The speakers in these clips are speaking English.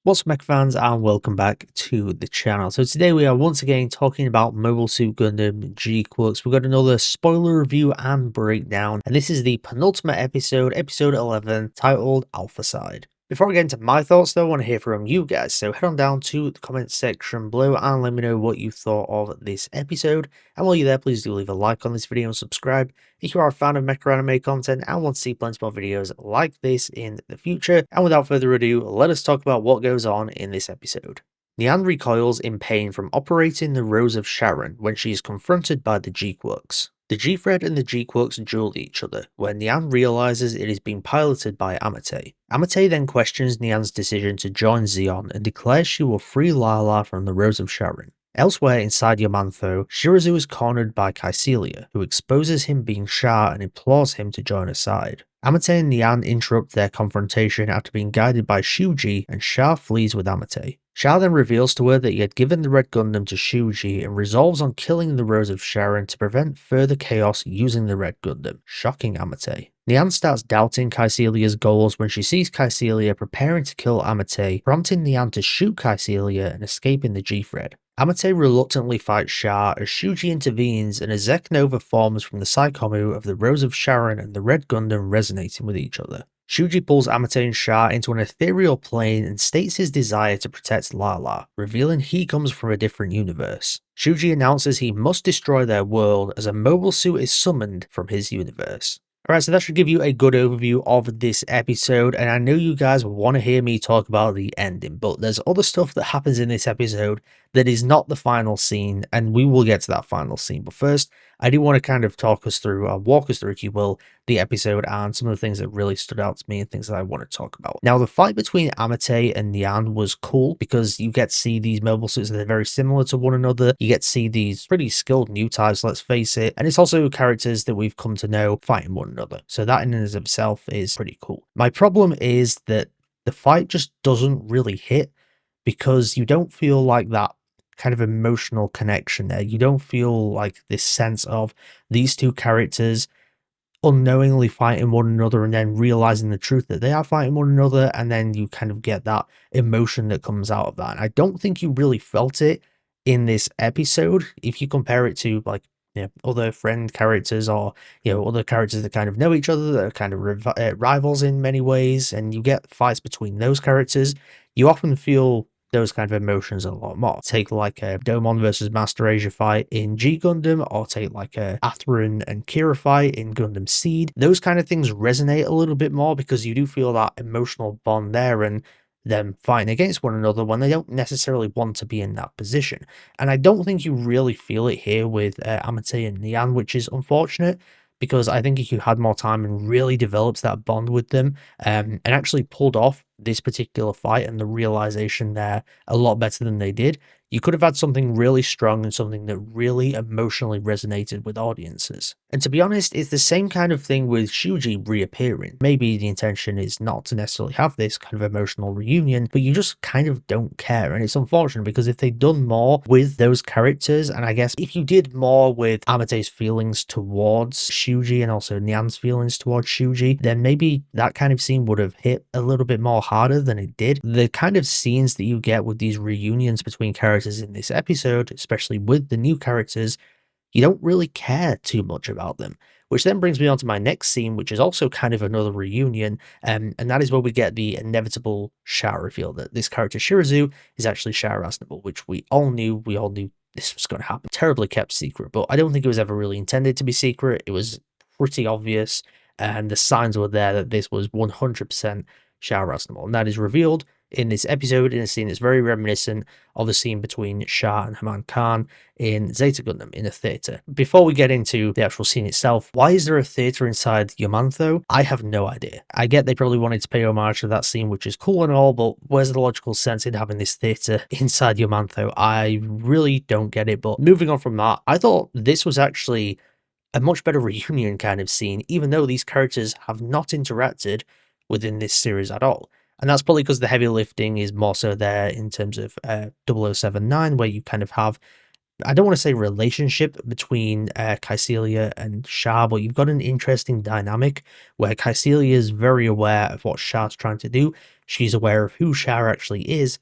What's up, Mecha fans, and welcome back to the channel. So today we are once again talking about Mobile Suit Gundam GQuuuuuuX. We've got another spoiler review and breakdown, and this is the penultimate episode, episode 11, titled Alphacide. Before I get into my thoughts though, I want to hear from you guys, so head on down to the comment section below and let me know what you thought of this episode. And while you're there, please do leave a like on this video and subscribe if you are a fan of mecha anime content and want to see plenty more videos like this in the future. And without further ado, let us talk about what goes on in this episode. Nyan recoils in pain from operating the Rose of Sharon when she is confronted by the GQuuuuuuX. The G-Thread and the GQuuuuuuX duel each other, where Nyan realizes it is being piloted by Amate. Amate then questions Nyan's decision to join Zeon and declares she will free Lala from the Rose of Sharon. Elsewhere inside Yamantho, Shirazu is cornered by Kycelia, who exposes him being char and implores him to join her side. Amate and Nyan interrupt their confrontation after being guided by Shuji, and Char flees with Amate. Char then reveals to her that he had given the Red Gundam to Shuji and resolves on killing the Rose of Sharon to prevent further chaos using the Red Gundam, shocking Amate. Nyan starts doubting Kycelia's goals when she sees Kycelia preparing to kill Amate, prompting Nyan to shoot Kycelia and escaping the G-Thread. Amate reluctantly fights Char as Shuji intervenes and a Zeknova forms from the Psychomu of the Rose of Sharon and the Red Gundam resonating with each other. Shuji pulls Amate and Char into an ethereal plane and states his desire to protect Lala, revealing he comes from a different universe. Shuji announces he must destroy their world as a mobile suit is summoned from his universe. Alright, so that should give you a good overview of this episode, and I know you guys want to hear me talk about the ending, but there's other stuff that happens in this episode that is not the final scene, and we will get to that final scene. But first, I do want to kind of walk us through, if you will, the episode and some of the things that really stood out to me and things that I want to talk about. Now, the fight between Amate and Nyan was cool because you get to see these mobile suits that are very similar to one another. You get to see these pretty skilled new types, let's face it, and it's also characters that we've come to know fighting one another. So that in and of itself is pretty cool. My problem is that the fight just doesn't really hit because you don't feel like that kind of emotional connection there. You don't feel like this sense of these two characters unknowingly fighting one another and then realizing the truth that they are fighting one another, and then you kind of get that emotion that comes out of that. And I don't think you really felt it in this episode if you compare it to like other friend characters or other characters that kind of know each other, that are kind of rivals in many ways, and you get fights between those characters. You often feel those kind of emotions a lot more. Take like a Domon versus Master Asia fight in G Gundam, or take like a Atherin and Kira fight in Gundam Seed. Those kind of things resonate a little bit more because you do feel that emotional bond there and them fighting against one another when they don't necessarily want to be in that position. And I don't think you really feel it here with Amate and Nyan, which is unfortunate, because I think if you had more time and really developed that bond with them and actually pulled off this particular fight and the realization there a lot better than they did, you could have had something really strong and something that really emotionally resonated with audiences. And to be honest, it's the same kind of thing with Shuji reappearing. Maybe the intention is not to necessarily have this kind of emotional reunion, but you just kind of don't care. And it's unfortunate because if they'd done more with those characters, and I guess if you did more with Amate's feelings towards Shuji and also Nyan's feelings towards Shuji, then maybe that kind of scene would have hit a little bit more harder than it did. The kind of scenes that you get with these reunions between characters in this episode, especially with the new characters, you don't really care too much about them. Which then brings me on to my next scene, which is also kind of another reunion, and that is where we get the inevitable Char reveal that this character Shirazu is actually Char Aznable, which we all knew this was going to happen. Terribly kept secret, but I don't think it was ever really intended to be secret. It was pretty obvious, and the signs were there that this was 100% Char Aznable, and that is revealed in this episode in a scene that's very reminiscent of the scene between Char and Haman Khan in Zeta Gundam in a theatre. Before we get into the actual scene itself, why is there a theatre inside Yamantho? I have no idea. I get they probably wanted to pay homage to that scene, which is cool and all, but where's the logical sense in having this theatre inside Yamantho? I really don't get it. But moving on from that, I thought this was actually a much better reunion kind of scene, even though these characters have not interacted within this series at all. And that's probably because the heavy lifting is more so there in terms of 0079, where you kind of have I don't want to say relationship between Kycelia and Char, but you've got an interesting dynamic where Kycelia is very aware of what Char's trying to do. She's aware of who Char actually is,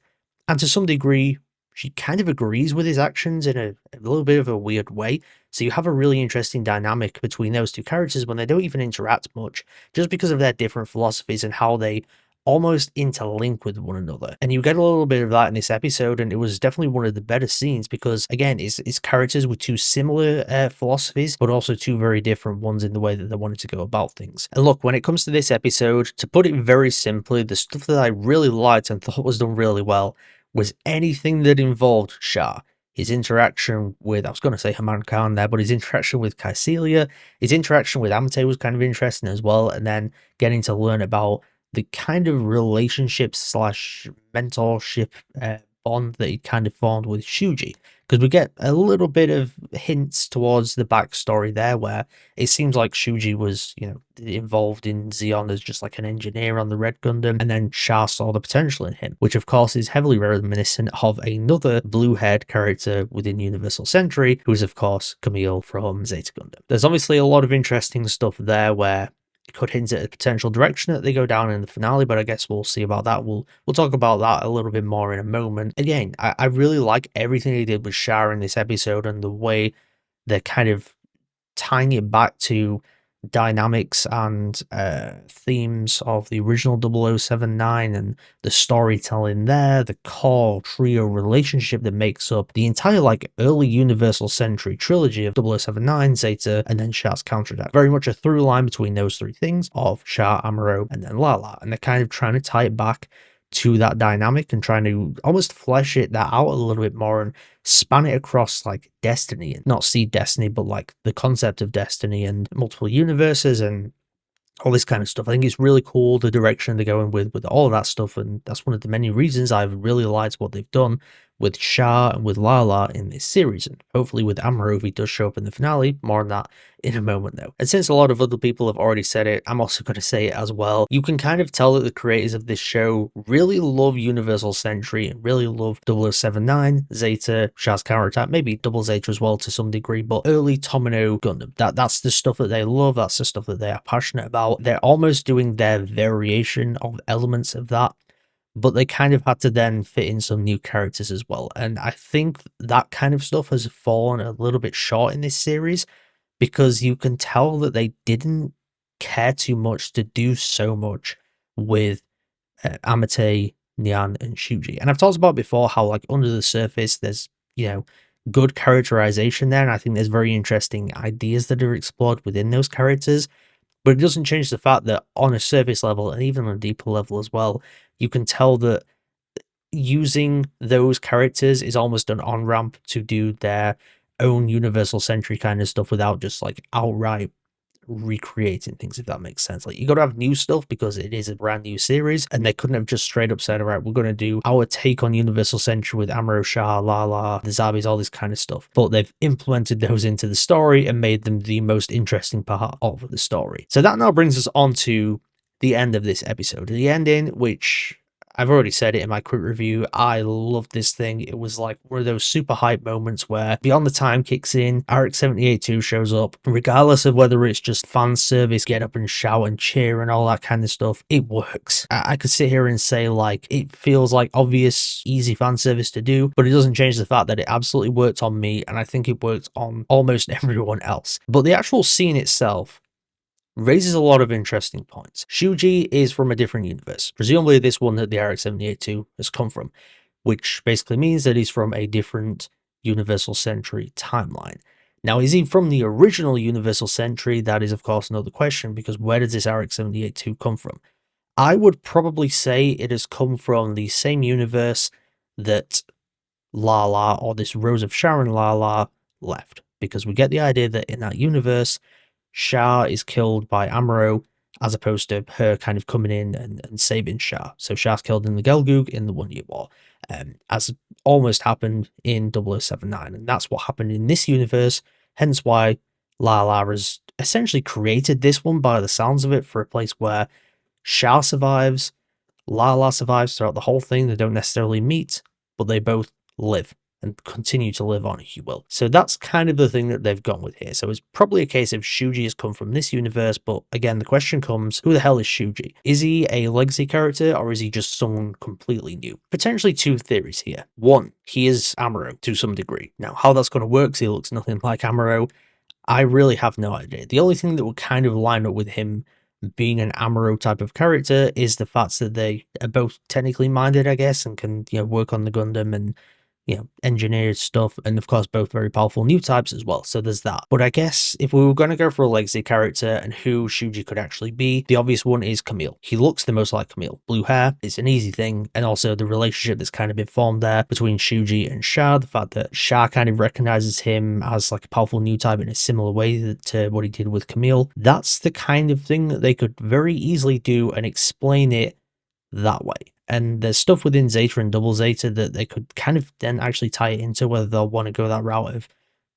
and to some degree, she kind of agrees with his actions in a little bit of a weird way. So you have a really interesting dynamic between those two characters when they don't even interact much, just because of their different philosophies and how they almost interlink with one another. And you get a little bit of that in this episode, and it was definitely one of the better scenes because, again, it's characters with two similar philosophies, but also two very different ones in the way that they wanted to go about things. And look, when it comes to this episode, to put it very simply, the stuff that I really liked and thought was done really well was anything that involved Char. His interaction with, I was going to say Haman Khan there, but his interaction with Kycelia, his interaction with Amate was kind of interesting as well, and then getting to learn about the kind of relationship slash mentorship bond that he kind of formed with Shuji. Because we get a little bit of hints towards the backstory there where it seems like Shuji was, involved in Zeon as just like an engineer on the Red Gundam, and then Char saw the potential in him, which of course is heavily reminiscent of another blue-haired character within Universal Century, who's of course Camille from Zeta Gundam. There's obviously a lot of interesting stuff there where could hint at a potential direction that they go down in the finale, but I guess we'll see about that. We'll talk about that a little bit more in a moment. Again, I really like everything they did with Char in this episode and the way they're kind of tying it back to dynamics and themes of the original 0079 and the storytelling there, the core trio relationship that makes up the entire like early Universal Century trilogy of 0079, Zeta, and then Char's counterattack. Very much a through line between those three things of Char, Amuro, and then Lala, and they're kind of trying to tie it back to that dynamic and trying to almost flesh that out a little bit more and span it across like Destiny, and not see Destiny, but like the concept of Destiny and multiple universes and all this kind of stuff. I think it's really cool the direction they're going with all of that stuff, and that's one of the many reasons I've really liked what they've done with Char and with Lala in this series, and hopefully with Amuro if he does show up in the finale. More on that in a moment though. And since a lot of other people have already said it, I'm also going to say it as well. You can kind of tell that the creators of this show really love Universal Century and really love 0079, Zeta, Char's counterattack, maybe Double Zeta as well to some degree, but early Tomino Gundam. That's the stuff that they love, that's the stuff that they are passionate about. They're almost doing their variation of elements of that, but they kind of had to then fit in some new characters as well. And I think that kind of stuff has fallen a little bit short in this series because you can tell that they didn't care too much to do so much with Amate, Nyan, and Shuji. And I've talked about before how like under the surface there's, good characterization there, and I think there's very interesting ideas that are explored within those characters. But it doesn't change the fact that on a surface level, and even on a deeper level as well, you can tell that using those characters is almost an on-ramp to do their own Universal Century kind of stuff without just like outright recreating things, if that makes sense. Like, you got to have new stuff because it is a brand new series, and they couldn't have just straight up said, all right, we're going to do our take on Universal Century with Amuro, Char, Lala, the Zabis, all this kind of stuff. But they've implemented those into the story and made them the most interesting part of the story. So that now brings us on to the end of this episode, the ending, which I've already said it in my quick review. I loved this thing. It was like one of those super hype moments where Beyond the Time kicks in, RX-78-2 shows up, regardless of whether it's just fan service, get up and shout and cheer and all that kind of stuff. It works. I could sit here and say like it feels like obvious, easy fan service to do, but it doesn't change the fact that it absolutely worked on me, and I think it worked on almost everyone else. But the actual scene itself raises a lot of interesting points. Shuji is from a different universe, presumably this one that the RX-78-2 has come from, which basically means that he's from a different Universal Century timeline. Now, is he from the original Universal Century? That is, of course, another question, because where does this RX-78-2 come from? I would probably say it has come from the same universe that Lala, or this Rose of Sharon Lala, left, because we get the idea that in that universe, Char is killed by Amuro, as opposed to her kind of coming in and saving Char. So Char's killed in the Gelgoog in the 1 Year War, as almost happened in 0079. And that's what happened in this universe, hence why Lala has essentially created this one by the sounds of it, for a place where Char survives, Lala survives throughout the whole thing. They don't necessarily meet, but they both live. and continue to live on, if you will. So that's kind of the thing that they've gone with here. So it's probably a case of Shuji has come from this universe, but again, the question comes, who the hell is Shuji? Is he a legacy character, or is he just someone completely new? Potentially two theories here. One, he is Amuro to some degree. Now, how that's going to work, 'cause he looks nothing like Amuro, I really have no idea. The only thing that would kind of line up with him being an Amuro type of character is the fact that they are both technically minded, I guess, and can, work on the Gundam and, engineered stuff, and of course both very powerful new types as well, so there's that. But I guess if we were going to go for a legacy character and who Shuji could actually be, the obvious one is Camille. He looks the most like Camille. Blue hair, it's an easy thing, and also the relationship that's kind of been formed there between Shuji and Char, the fact that Char kind of recognizes him as like a powerful new type in a similar way to what he did with Camille. That's the kind of thing that they could very easily do and explain it that way. And there's stuff within Zeta and Double Zeta that they could kind of then actually tie it into, whether they'll want to go that route of,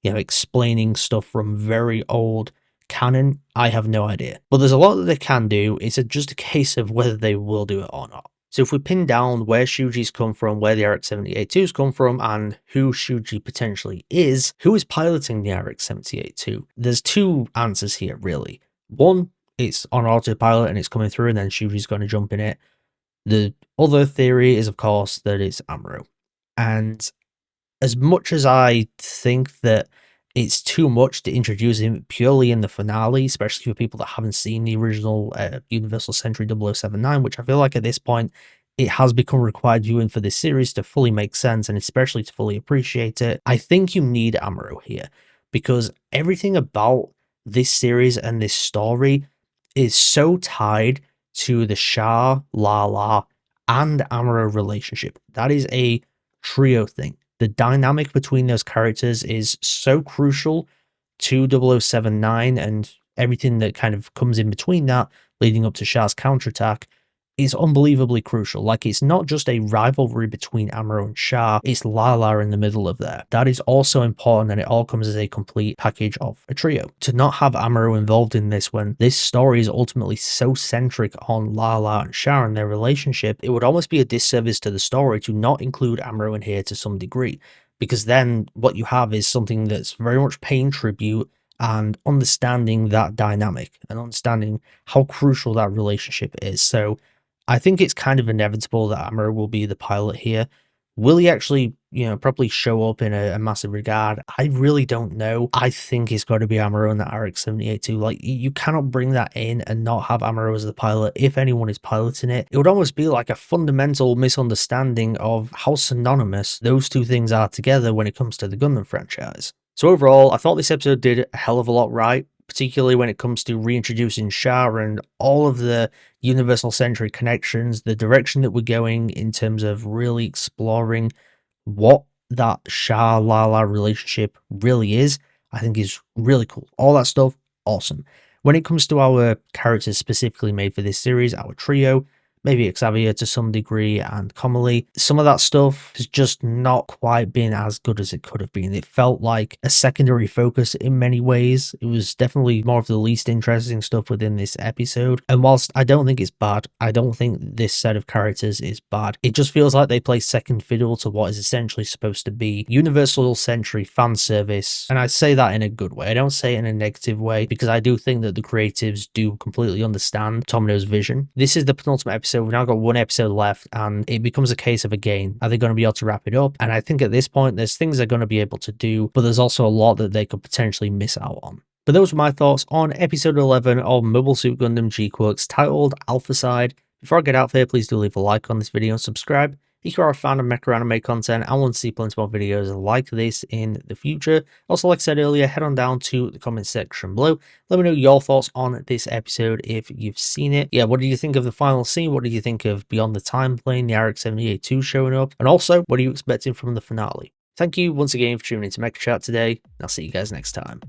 explaining stuff from very old canon. I have no idea. But there's a lot that they can do. It's just a case of whether they will do it or not. So if we pin down where Shuji's come from, where the RX-78-2's come from, and who Shuji potentially is, who is piloting the RX-78-2, there's two answers here, really. One, it's on autopilot and it's coming through, and then Shuji's going to jump in it. The other theory is, of course, that it's Amuro. And as much as I think that it's too much to introduce him purely in the finale, especially for people that haven't seen the original Universal Century 0079, which I feel like at this point, it has become required viewing for this series to fully make sense and especially to fully appreciate it, I think you need Amuro here, because everything about this series and this story is so tied to the Char, Lala, and Amuro relationship. That is a trio thing. The dynamic between those characters is so crucial to 0079 and everything that kind of comes in between that, leading up to Char's counterattack, is unbelievably crucial. Like, it's not just a rivalry between Amuro and Char, it's Lala in the middle of there. That is also important, and it all comes as a complete package of a trio. To not have Amuro involved in this when this story is ultimately so centric on Lala and Char and their relationship, it would almost be a disservice to the story to not include Amuro in here to some degree, because then what you have is something that's very much paying tribute and understanding that dynamic and understanding how crucial that relationship is. So I think it's kind of inevitable that Amuro will be the pilot here. Will he actually, probably show up in a massive regard? I really don't know. I think it's got to be Amuro in the RX-78-2. Like, you cannot bring that in and not have Amuro as the pilot if anyone is piloting it. It would almost be like a fundamental misunderstanding of how synonymous those two things are together when it comes to the Gundam franchise. So overall, I thought this episode did a hell of a lot right, particularly when it comes to reintroducing Char and all of the Universal Century connections, the direction that we're going in terms of really exploring what that Char-Lala relationship really is, I think is really cool. All that stuff, awesome. When it comes to our characters specifically made for this series, our trio, maybe Xavier to some degree, and Comely, some of that stuff has just not quite been as good as it could have been. It felt like a secondary focus in many ways. It was definitely more of the least interesting stuff within this episode. And whilst I don't think it's bad, I don't think this set of characters is bad. It just feels like they play second fiddle to what is essentially supposed to be Universal Century fan service. And I say that in a good way. I don't say it in a negative way, because I do think that the creatives do completely understand Tomino's vision. This is the penultimate episode. We've now got one episode left, and it becomes a case of, again, are they going to be able to wrap it up? And I think at this point, there's things they're going to be able to do, but there's also a lot that they could potentially miss out on. But those were my thoughts on episode 11 of Mobile Suit Gundam GQuuuuuX, titled Alphacide. Before I get out there, please do leave a like on this video and subscribe if you are a fan of mecha anime content and want to see plenty more videos like this in the future. Also, like I said earlier, head on down to the comment section below. Let me know your thoughts on this episode if you've seen it. Yeah, what did you think of the final scene? What did you think of Beyond the Time Plane, the RX-78-2 showing up? And also, what are you expecting from the finale? Thank you once again for tuning into Mecha Chat today. I'll see you guys next time.